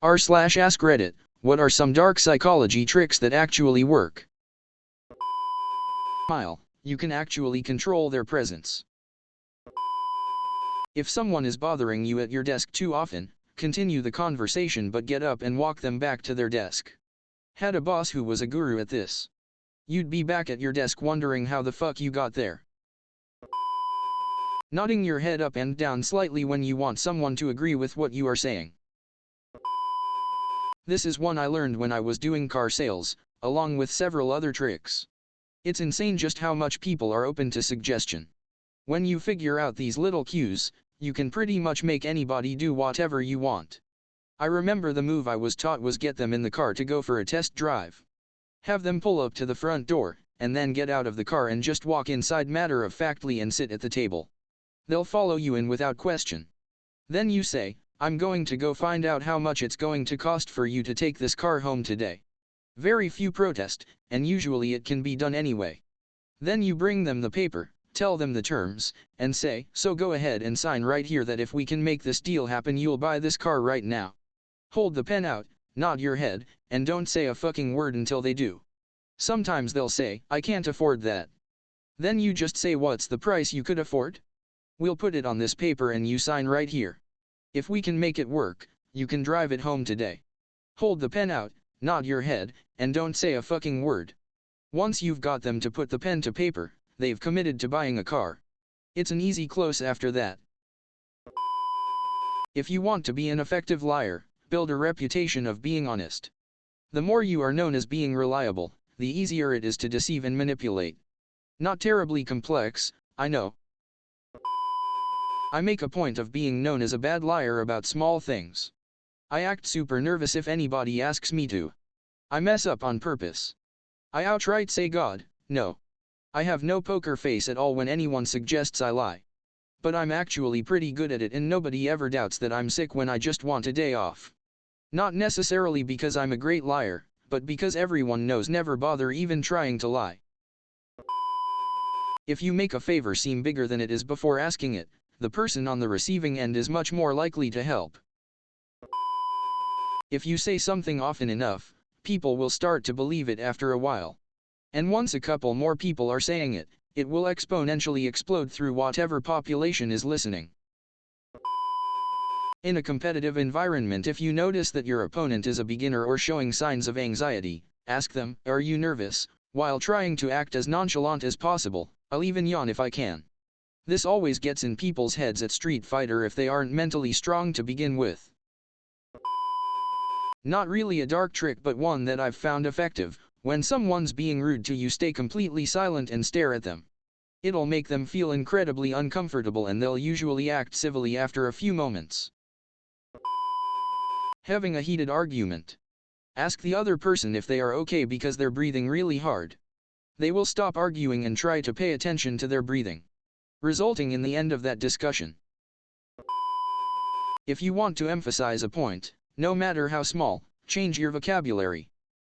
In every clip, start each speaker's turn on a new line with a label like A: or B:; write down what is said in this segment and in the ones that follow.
A: r/ask Reddit, what are some dark psychology tricks that actually work? Smile, you can actually control their presence. If someone is bothering you at your desk too often, continue the conversation but get up and walk them back to their desk. Had a boss who was a guru at this. You'd be back at your desk wondering how the fuck you got there. Nodding your head up and down slightly when you want someone to agree with what you are saying. This is one I learned when I was doing car sales, along with several other tricks. It's insane just how much people are open to suggestion. When you figure out these little cues, you can pretty much make anybody do whatever you want. I remember the move I was taught was get them in the car to go for a test drive. Have them pull up to the front door, and then get out of the car and just walk inside matter-of-factly and sit at the table. They'll follow you in without question. Then you say, I'm going to go find out how much it's going to cost for you to take this car home today. Very few protest, and usually it can be done anyway. Then you bring them the paper, tell them the terms, and say, so go ahead and sign right here that if we can make this deal happen you'll buy this car right now. Hold the pen out, nod your head, and don't say a fucking word until they do. Sometimes they'll say, I can't afford that. Then you just say what's the price you could afford? We'll put it on this paper and you sign right here. If we can make it work, you can drive it home today. Hold the pen out, nod your head, and don't say a fucking word. Once you've got them to put the pen to paper, they've committed to buying a car. It's an easy close after that. If you want to be an effective liar, build a reputation of being honest. The more you are known as being reliable, the easier it is to deceive and manipulate. Not terribly complex, I know. I make a point of being known as a bad liar about small things. I act super nervous if anybody asks me to. I mess up on purpose. I outright say God, no. I have no poker face at all when anyone suggests I lie. But I'm actually pretty good at it and nobody ever doubts that I'm sick when I just want a day off. Not necessarily because I'm a great liar, but because everyone knows never bother even trying to lie. If you make a favor seem bigger than it is before asking it, the person on the receiving end is much more likely to help. If you say something often enough, people will start to believe it after a while. And once a couple more people are saying it, it will exponentially explode through whatever population is listening. In a competitive environment, if you notice that your opponent is a beginner or showing signs of anxiety, ask them, are you nervous? While trying to act as nonchalant as possible. I'll even yawn if I can. This always gets in people's heads at Street Fighter if they aren't mentally strong to begin with. Not really a dark trick but one that I've found effective. When someone's being rude to you, stay completely silent and stare at them. It'll make them feel incredibly uncomfortable and they'll usually act civilly after a few moments. Having a heated argument. Ask the other person if they are okay because they're breathing really hard. They will stop arguing and try to pay attention to their breathing, resulting in the end of that discussion. If you want to emphasize a point, no matter how small, change your vocabulary.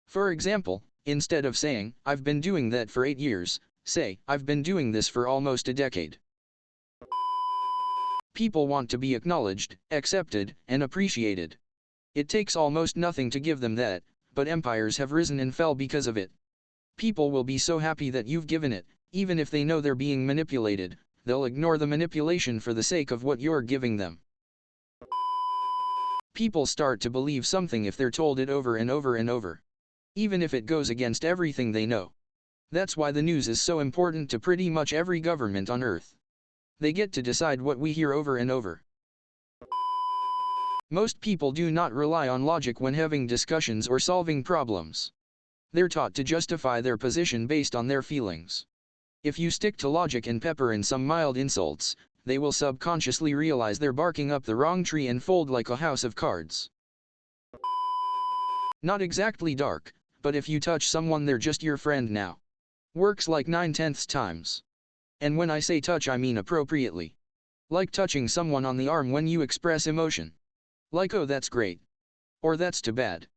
A: For example, instead of saying, I've been doing that for 8 years, say, I've been doing this for almost a decade. People want to be acknowledged, accepted, and appreciated. It takes almost nothing to give them that, but empires have risen and fell because of it. People will be so happy that you've given it, even if they know they're being manipulated, they'll ignore the manipulation for the sake of what you're giving them. People start to believe something if they're told it over and over and over, even if it goes against everything they know. That's why the news is so important to pretty much every government on Earth. They get to decide what we hear over and over. Most people do not rely on logic when having discussions or solving problems. They're taught to justify their position based on their feelings. If you stick to logic and pepper in some mild insults, they will subconsciously realize they're barking up the wrong tree and fold like a house of cards. Not exactly dark, but if you touch someone they're just your friend now. Works like 9/10 times. And when I say touch I mean appropriately. Like touching someone on the arm when you express emotion. Like oh that's great. Or that's too bad.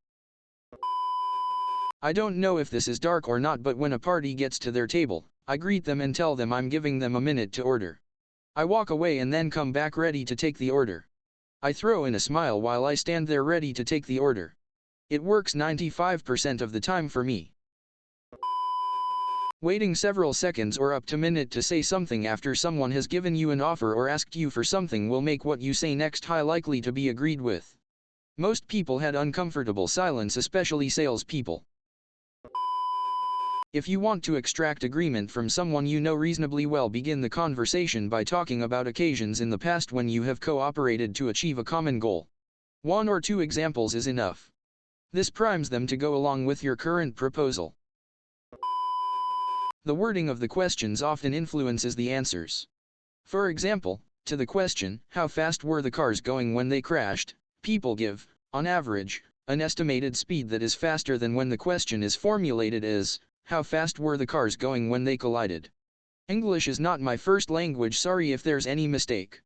A: I don't know if this is dark or not, but when a party gets to their table, I greet them and tell them I'm giving them a minute to order. I walk away and then come back ready to take the order. I throw in a smile while I stand there ready to take the order. It works 95% of the time for me. Waiting several seconds or up to a minute to say something after someone has given you an offer or asked you for something will make what you say next high likely to be agreed with. Most people had uncomfortable silence, especially salespeople. If you want to extract agreement from someone you know reasonably well, begin the conversation by talking about occasions in the past when you have cooperated to achieve a common goal. 1 or 2 examples is enough. This primes them to go along with your current proposal. The wording of the questions often influences the answers. For example, to the question, "How fast were the cars going when they crashed?" people give, on average, an estimated speed that is faster than when the question is formulated as, "How fast were the cars going when they collided?" English is not my first language, sorry if there's any mistake.